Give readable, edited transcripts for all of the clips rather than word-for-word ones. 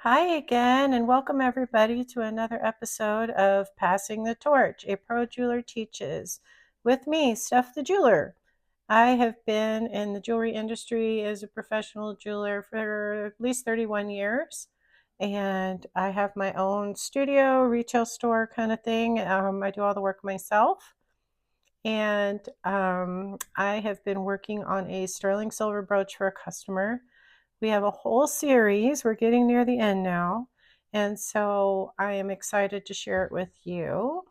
Hi again, and welcome everybody to another episode of Passing the Torch, a pro jeweler teaches. With me, Steph the Jeweler. I have been in the jewelry industry as a professional jeweler for at least 31 years, and I have my own studio, retail store kind of thing. I do all the work myself, and I have been working on a sterling silver brooch for a customer. We have a whole series. We're getting near the end now. And so I am excited to share it with you.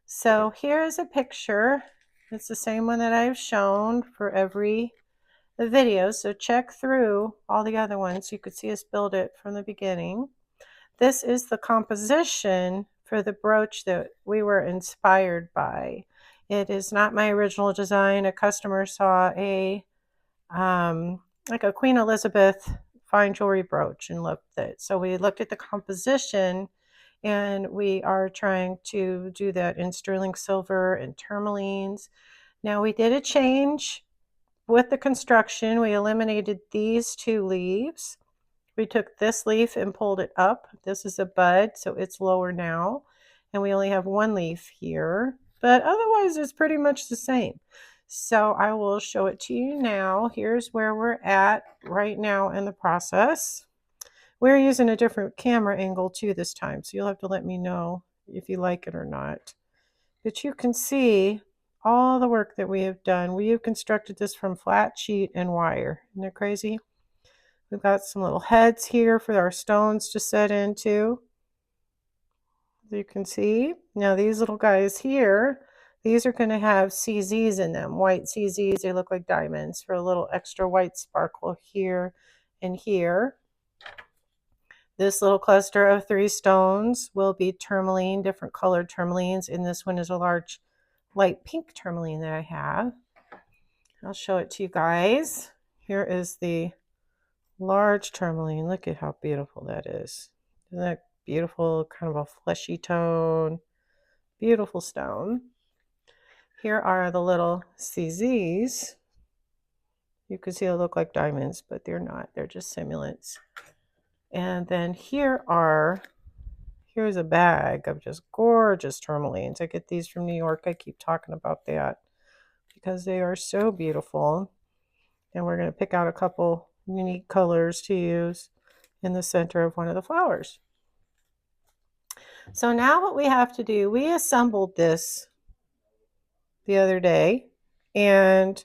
So here is a picture. It's the same one that I've shown for every video. So check through all the other ones. You could see us build it from the beginning. This is the composition for the brooch that we were inspired by. It is not my original design. A customer saw like a Queen Elizabeth fine jewelry brooch and loved it. So we looked at the composition, and we are trying to do that in sterling silver and tourmalines. Now we did a change with the construction. We eliminated these two leaves. We took this leaf and pulled it up. This is a bud, so it's lower now. And we only have one leaf here, but otherwise it's pretty much the same. So I will show it to you now. Here's where we're at right now in the process. We're using a different camera angle too this time, so you'll have to let me know if you like it or not. But you can see all the work that we have done. We have constructed this from flat sheet and wire. Isn't that crazy? We've got some little heads here for our stones to set into. As you can see, now these little guys here, these are going to have CZs in them, white CZs. They look like diamonds for a little extra white sparkle here and here. This little cluster of 3 stones will be tourmaline, different colored tourmalines, and this one is a large light pink tourmaline that I have. I'll show it to you guys. Here is the large tourmaline. Look at how beautiful that is. Isn't that beautiful? Kind of a fleshy tone. Beautiful stone. Here are the little CZs. You can see they look like diamonds, but they're not. They're just simulants. And then here's a bag of just gorgeous tourmalines. I get these from New York. I keep talking about that because they are so beautiful. And we're going to pick out a couple unique colors to use in the center of one of the flowers. So now what we have to do, we assembled this the other day, and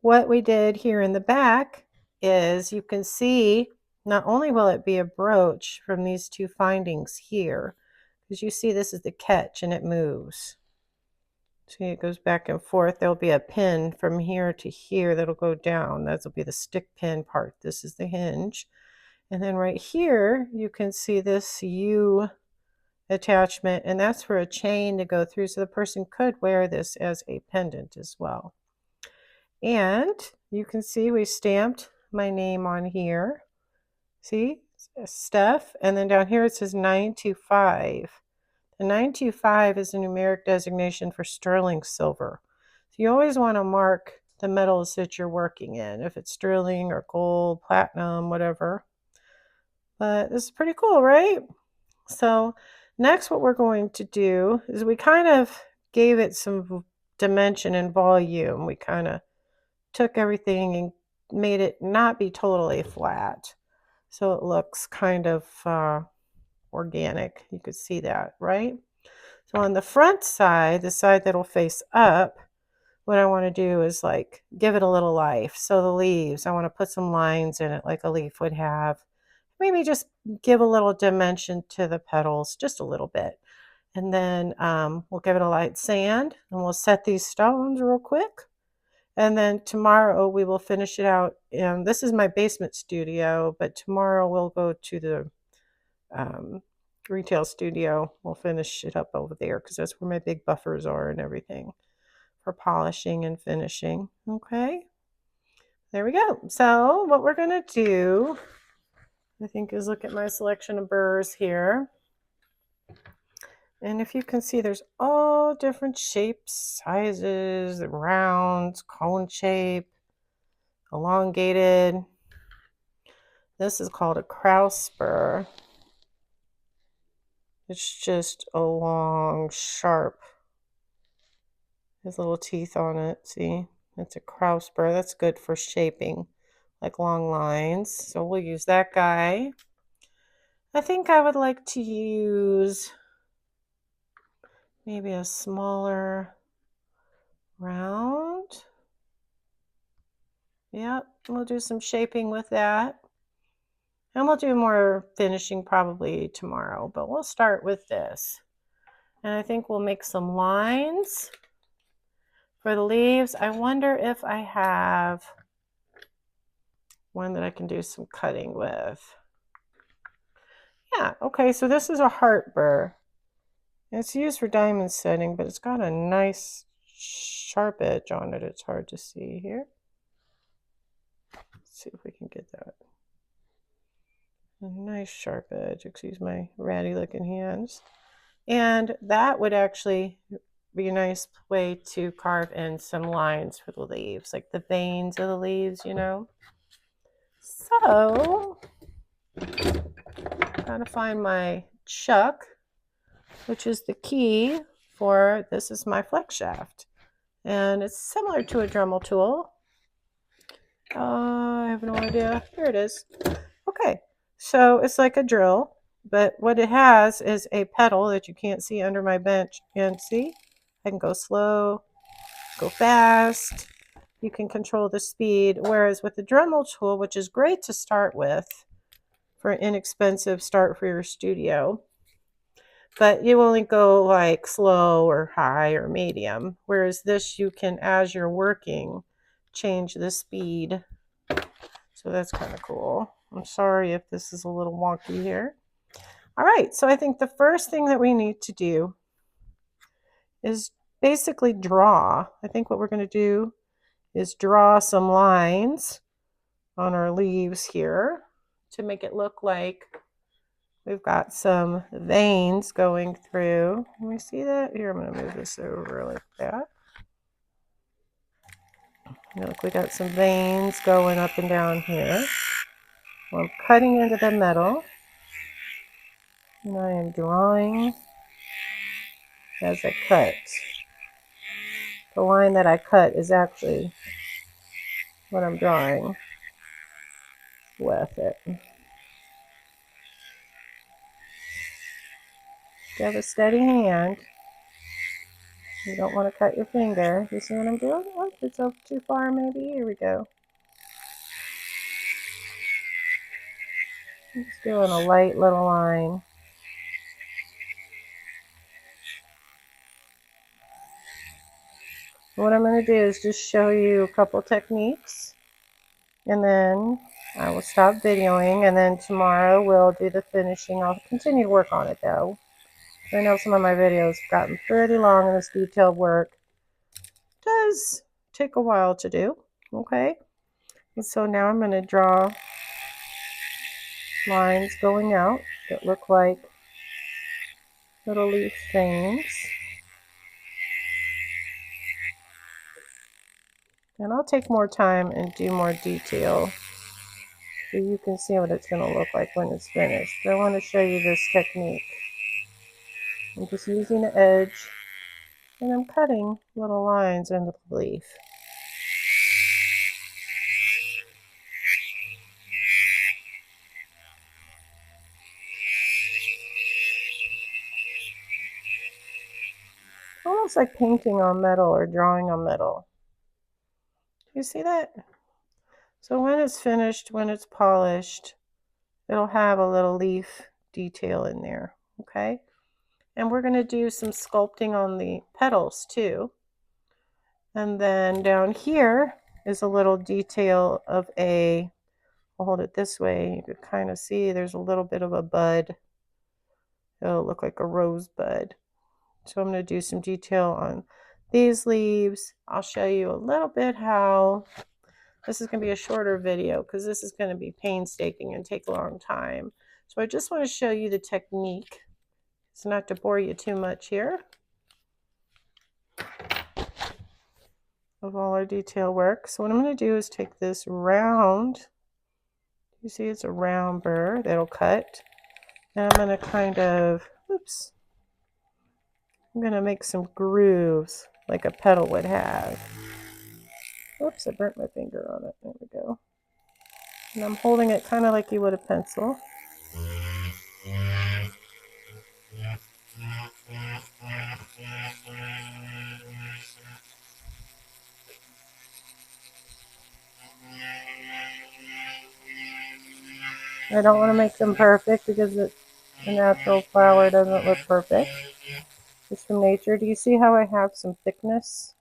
what we did here in the back is you can see not only will it be a brooch from these 2 findings here, because you see this is the catch and it moves. See, it goes back and forth. There'll be a pin from here to here that'll go down. That'll be the stick pin part. This is the hinge. And then right here, you can see this U attachment, and that's for a chain to go through, so the person could wear this as a pendant as well. And you can see we stamped my name on here. See, Steph, and then down here it says 925. The 925 is a numeric designation for sterling silver. So you always want to mark the metals that you're working in, if it's sterling or gold, platinum, whatever. But this is pretty cool, right? So next what we're going to do is we kind of gave it some dimension and volume. We kind of took everything and made it not be totally flat. So it looks kind of organic. You could see that, right? So on the front side, the side that'll face up, what I want to do is like give it a little life. So the leaves, I want to put some lines in it like a leaf would have. Maybe just give a little dimension to the petals, just a little bit. And then we'll give it a light sand, and we'll set these stones real quick. And then tomorrow we will finish it out. And this is my basement studio, but tomorrow we'll go to the retail studio. We'll finish it up over there because that's where my big buffers are and everything for polishing and finishing. Okay, there we go. So what we're going to do, I think, is look at my selection of burrs here. And if you can see, there's all different shapes, sizes, rounds, cone shape, elongated. This is called a crow spur. It's just a long, sharp, has little teeth on it. See, it's a crow spur. That's good for shaping like long lines. So we'll use that guy. I think I would like to use maybe a smaller round. Yep, we'll do some shaping with that. And we'll do more finishing probably tomorrow, but we'll start with this. And I think we'll make some lines for the leaves. I wonder if I have one that I can do some cutting with. Yeah, okay, so this is a heart burr. It's used for diamond setting, but it's got a nice sharp edge on it. It's hard to see here. Let's see if we can get that. A nice sharp edge. Excuse my ratty looking hands. And that would actually be a nice way to carve in some lines for the leaves, like the veins of the leaves, you know. So, gotta find my chuck, which is the key for this is my flex shaft. And it's similar to a Dremel tool. I have no idea. Here it is. Okay, so it's like a drill, but what it has is a pedal that you can't see under my bench. And see, I can go slow, go fast. You can control the speed. Whereas with the Dremel tool, which is great to start with for an inexpensive start for your studio, but you only go like slow or high or medium. Whereas this, you can, as you're working, change the speed. So that's kind of cool. I'm sorry if this is a little wonky here. All right, so I think the first thing that we need to do is basically draw. I think what we're going to do is draw some lines on our leaves here to make it look like we've got some veins going through. Can we see that? Here, I'm going to move this over like that. Look, we got some veins going up and down here. Well, I'm cutting into the metal, and I am drawing as I cut. The line that I cut is actually what I'm drawing with it. If you have a steady hand, you don't want to cut your finger. You see what I'm doing? Oh, it's up too far maybe. Here we go. I'm just doing a light little line. What I'm going to do is just show you a couple techniques, and then I will stop videoing, and then tomorrow we'll do the finishing. I'll continue to work on it though. I know some of my videos have gotten pretty long, and this detailed work does take a while to do. Okay, and so now I'm going to draw lines going out that look like little leaf veins. And I'll take more time and do more detail so you can see what it's going to look like when it's finished. But I want to show you this technique. I'm just using the edge and I'm cutting little lines into the leaf. Almost like painting on metal or drawing on metal. Do you see that? So when it's finished, when it's polished, it'll have a little leaf detail in there, okay? And we're going to do some sculpting on the petals too. And then down here is a little detail of a, I'll hold it this way, you could kind of see there's a little bit of a bud. It'll look like a rosebud. So I'm going to do some detail on these leaves. I'll show you a little bit how, this is going to be a shorter video because this is going to be painstaking and take a long time. So I just want to show you the technique. It's not to bore you too much here of all our detail work. So what I'm going to do is take this round You see it's a round burr that'll cut. And I'm going to kind of, oops, I'm going to make some grooves like a petal would have. Oops, I burnt my finger on it. There we go. And I'm holding it kind of like you would a pencil. I don't want to make them perfect because the natural flower doesn't look perfect. It's from nature. Do you see how I have some thickness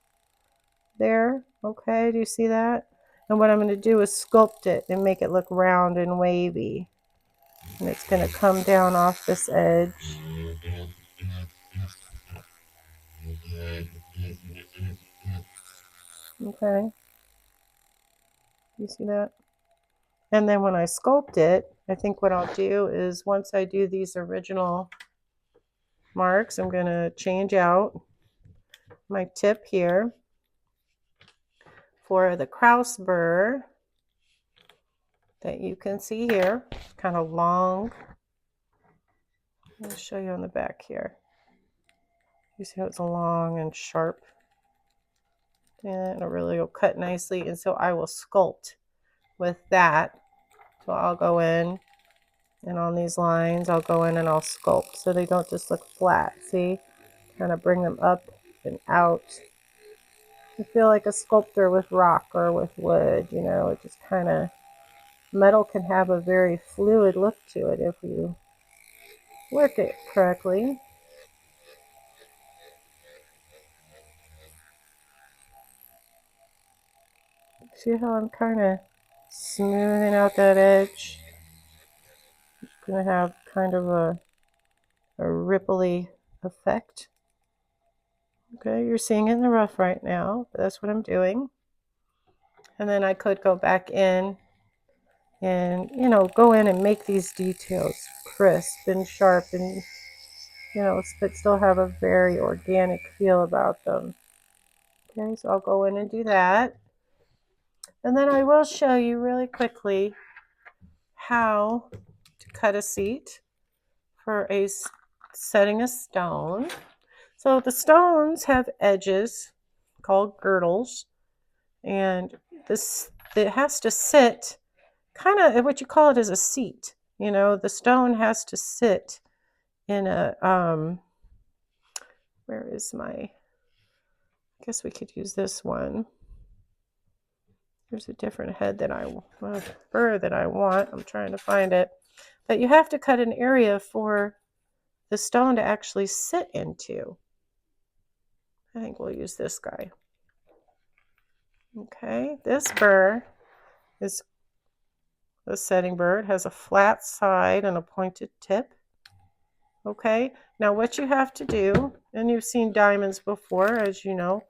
there? Okay, do you see that? And what I'm going to do is sculpt it and make it look round and wavy. And it's going to come down off this edge. Okay, you see that? And then when I sculpt it, I think what I'll do is once I do these original marks, I'm going to change out my tip here for the Kraus burr that you can see here, kind of long. I'll show you on the back here. You see how it's long and sharp, and it really will cut nicely. And so I will sculpt with that. So I'll go in, and on these lines I'll go in and I'll sculpt so they don't just look flat. See, kind of bring them up and out. I feel like a sculptor with rock or with wood, you know, it just kind of, metal can have a very fluid look to it if you work it correctly. See how I'm kind of smoothing out that edge? It's going to have kind of a ripply effect. Okay, you're seeing it in the rough right now, but that's what I'm doing. And then I could go back in and, you know, go in and make these details crisp and sharp and, you know, but still have a very organic feel about them. Okay, so I'll go in and do that. And then I will show you really quickly how to cut a seat for setting a stone. So the stones have edges called girdles, and it has to sit kind of, what you call it is a seat. You know, the stone has to sit in a where is my, I guess we could use this one. There's a different head that burr that I want. I'm trying to find it. But you have to cut an area for the stone to actually sit into. I think we'll use this guy. Okay, this burr is a setting burr. It has a flat side and a pointed tip. Okay, now what you have to do, and you've seen diamonds before, as you know,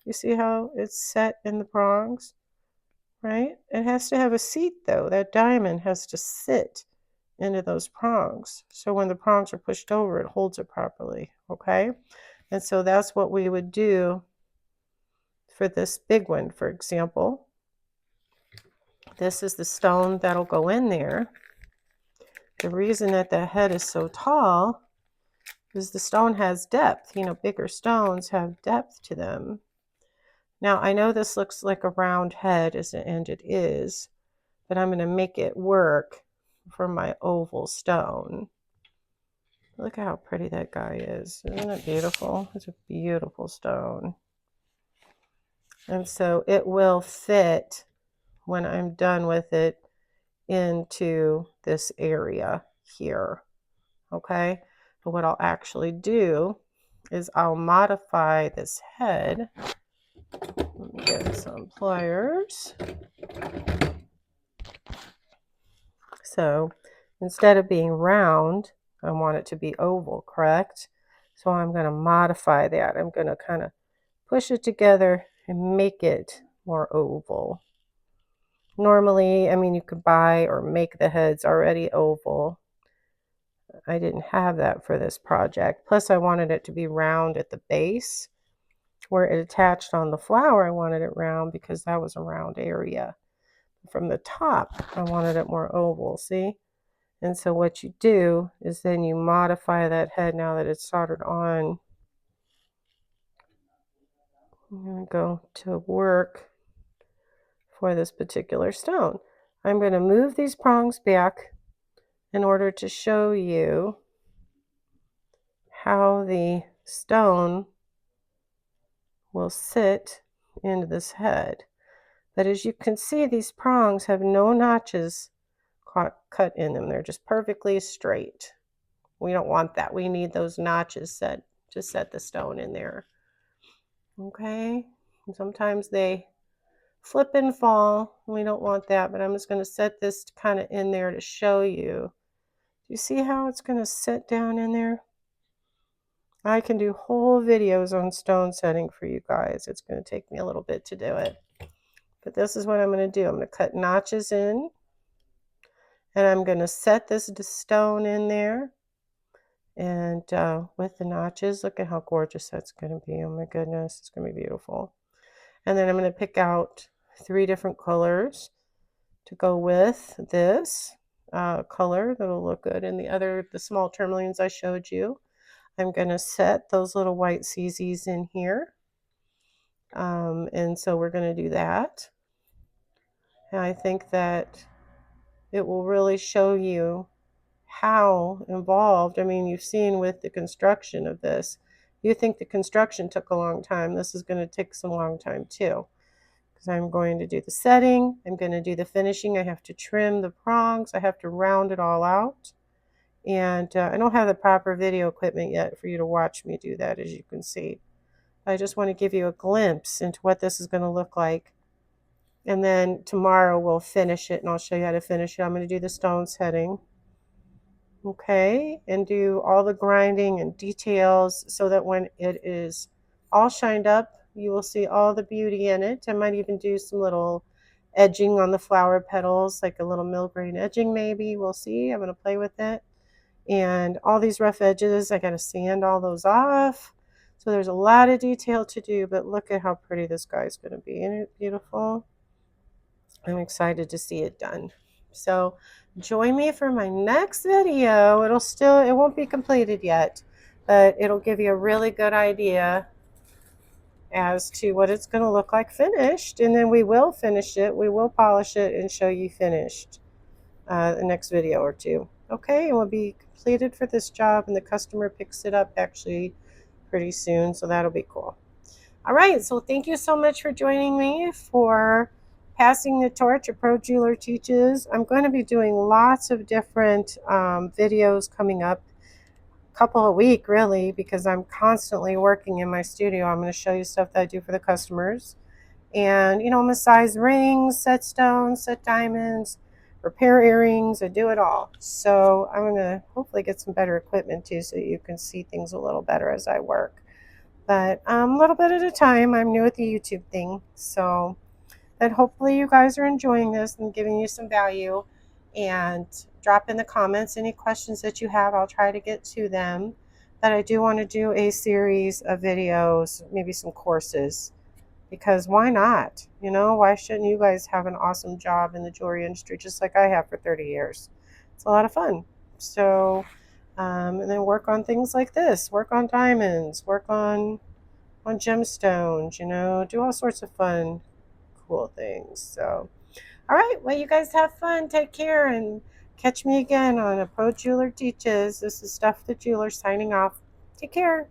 you see how it's set in the prongs, right? It has to have a seat though. That diamond has to sit into those prongs. So when the prongs are pushed over, it holds it properly, okay? And so that's what we would do for this big one, for example. This is the stone that'll go in there. The reason that the head is so tall is the stone has depth. You know, bigger stones have depth to them. Now, I know this looks like a round head, and it is, but I'm going to make it work for my oval stone. Look at how pretty that guy is. Isn't it beautiful? It's a beautiful stone. And so it will fit when I'm done with it into this area here. Okay? But what I'll actually do is I'll modify this head. Let me get some pliers. So instead of being round, I want it to be oval, correct? So I'm going to modify that. I'm going to kind of push it together and make it more oval. Normally, I mean, you could buy or make the heads already oval. I didn't have that for this project. Plus, I wanted it to be round at the base. Where it attached on the flower, I wanted it round because that was a round area. From the top, I wanted it more oval, see? And so what you do is then you modify that head now that it's soldered on. I'm going to go to work for this particular stone. I'm going to move these prongs back in order to show you how the stone will sit into this head. But as you can see, these prongs have no notches cut in them. They're just perfectly straight. We don't want that. We need those notches set to set the stone in there. Okay, and sometimes they flip and fall. We don't want that, but I'm just going to set this kind of in there to show you. Do you see how it's going to sit down in there? I can do whole videos on stone setting for you guys. It's going to take me a little bit to do it. But this is what I'm going to do. I'm going to cut notches in, and I'm going to set this stone in there. And with the notches, look at how gorgeous that's going to be. Oh my goodness, it's going to be beautiful. And then I'm going to pick out 3 different colors to go with this color that'll look good. And the small tourmalines I showed you, I'm going to set those little white CZs in here. And so we're going to do that. And I think that it will really show you how involved. I mean, you've seen with the construction of this. You think the construction took a long time. This is going to take some long time too. Because I'm going to do the setting. I'm going to do the finishing. I have to trim the prongs. I have to round it all out. And I don't have the proper video equipment yet for you to watch me do that, as you can see. I just want to give you a glimpse into what this is going to look like. And then tomorrow we'll finish it, and I'll show you how to finish it. I'm going to do the stone setting. Okay, and do all the grinding and details so that when it is all shined up, you will see all the beauty in it. I might even do some little edging on the flower petals, like a little mill grain edging maybe. We'll see. I'm going to play with it. And all these rough edges, I got to sand all those off. So there's a lot of detail to do, but look at how pretty this guy's going to be. Isn't it beautiful? I'm excited to see it done. So join me for my next video. It won't be completed yet, but it'll give you a really good idea as to what it's going to look like finished. And then we will finish it. We will polish it and show you finished the next video or 2. Okay, it will be completed for this job, and the customer picks it up actually pretty soon, so that'll be cool. All right, so thank you so much for joining me for Passing the Torch, A Pro Jeweler Teaches. I'm going to be doing lots of different videos coming up, a couple a week really, because I'm constantly working in my studio. I'm going to show you stuff that I do for the customers. And, you know, massage rings, set stones, set diamonds, repair earrings. I do it all. So I'm going to hopefully get some better equipment too, so you can see things a little better as I work. But a little bit at a time. I'm new at the YouTube thing. So that hopefully you guys are enjoying this and giving you some value. And drop in the comments any questions that you have. I'll try to get to them. But I do want to do a series of videos, maybe some courses. Because why not? You know, why shouldn't you guys have an awesome job in the jewelry industry just like I have for 30 years? It's a lot of fun. So, and then work on things like this. Work on diamonds. Work on gemstones, you know. Do all sorts of fun, cool things. So, all right. Well, you guys have fun. Take care and catch me again on A Pro Jeweler Teaches. This is Stuff the Jeweler signing off. Take care.